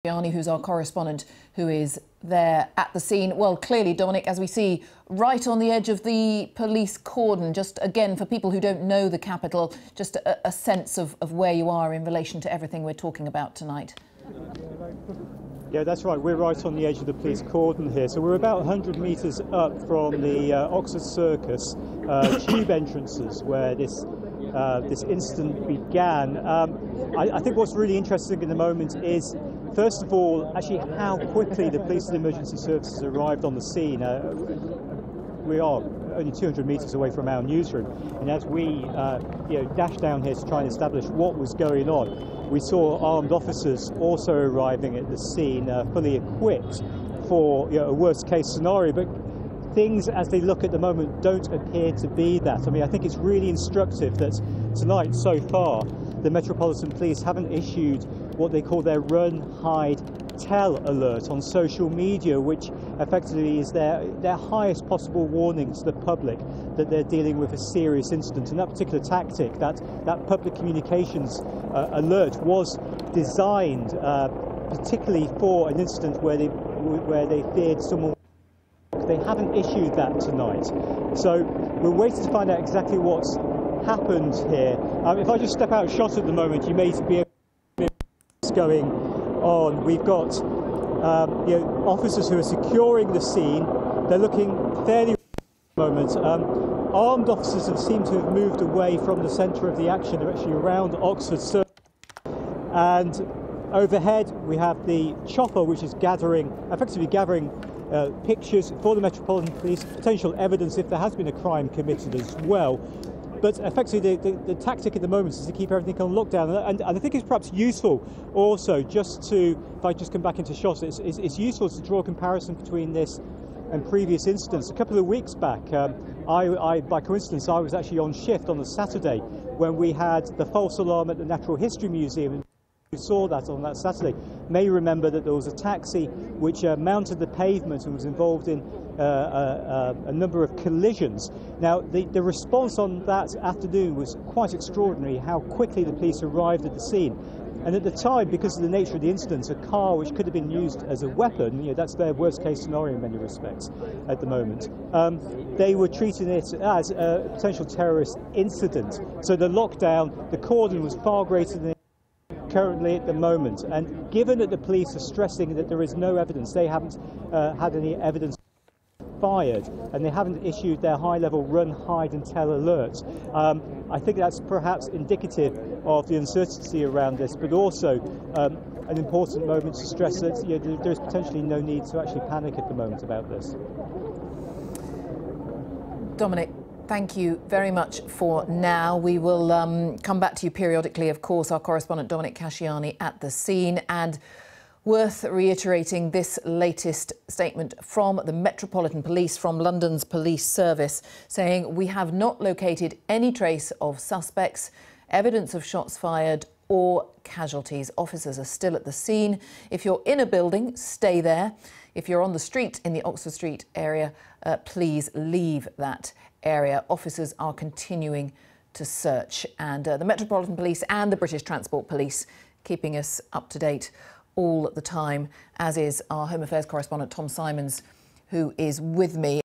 Who's our correspondent, who is there at the scene. Well, clearly, Dominic, as we see, right on the edge of the police cordon, just again, for people who don't know the capital, just a sense of where you are in relation to everything we're talking about tonight. Yeah, that's right. We're right on the edge of the police cordon here. So we're about 100 metres up from the Oxford Circus tube entrances where this incident began. I think what's really interesting in the moment is, first of all, actually how quickly the police and emergency services arrived on the scene. We are only 200 metres away from our newsroom, and as we dashed down here to try and establish what was going on, we saw armed officers also arriving at the scene, fully equipped for a worst-case scenario. But things, as they look at the moment, don't appear to be that. I mean, I think it's really instructive that tonight, so far, the Metropolitan Police haven't issued what they call their run, hide, tell alert on social media, which effectively is their highest possible warning to the public that they're dealing with a serious incident. And that particular tactic, that public communications alert, was designed particularly for an incident where they feared someone. They haven't issued that tonight. So we're waiting to find out exactly what's happened here. If I just step out of shot at the moment, you may be able to see what's going on. We've got officers who are securing the scene. They're looking fairly at the moment. Armed officers have seemed to have moved away from the centre of the action. They're actually around Oxford Circus. And overhead we have the chopper, which is effectively gathering pictures for the Metropolitan Police, potential evidence if there has been a crime committed as well. But effectively the tactic at the moment is to keep everything on lockdown, and I think it's perhaps useful also if I just come back into shot, it's useful to draw a comparison between this and previous incidents. A couple of weeks back, by coincidence, I was actually on shift on a Saturday when we had the false alarm at the Natural History Museum. Who saw that on that Saturday may remember that there was a taxi which mounted the pavement and was involved in a number of collisions. Now, the response on that afternoon was quite extraordinary, how quickly the police arrived at the scene. And at the time, because of the nature of the incident, a car which could have been used as a weapon, that's their worst-case scenario in many respects at the moment, they were treating it as a potential terrorist incident. So the lockdown, the cordon was far greater than currently at the moment, and given that the police are stressing that there is no evidence, they haven't had any evidence fired, and they haven't issued their high-level run, hide and tell alerts. I think that's perhaps indicative of the uncertainty around this, but also an important moment to stress that there is potentially no need to actually panic at the moment about this. Dominic, thank you very much for now. We will come back to you periodically, of course. Our correspondent Dominic Casciani at the scene. And worth reiterating this latest statement from the Metropolitan Police, from London's police service, saying we have not located any trace of suspects, evidence of shots fired or casualties. Officers are still at the scene. If you're in a building, stay there. If you're on the street in the Oxford Street area, please leave that area. Officers are continuing to search, and the Metropolitan Police and the British Transport Police keeping us up to date all the time, as is our Home Affairs correspondent Tom Simons, who is with me.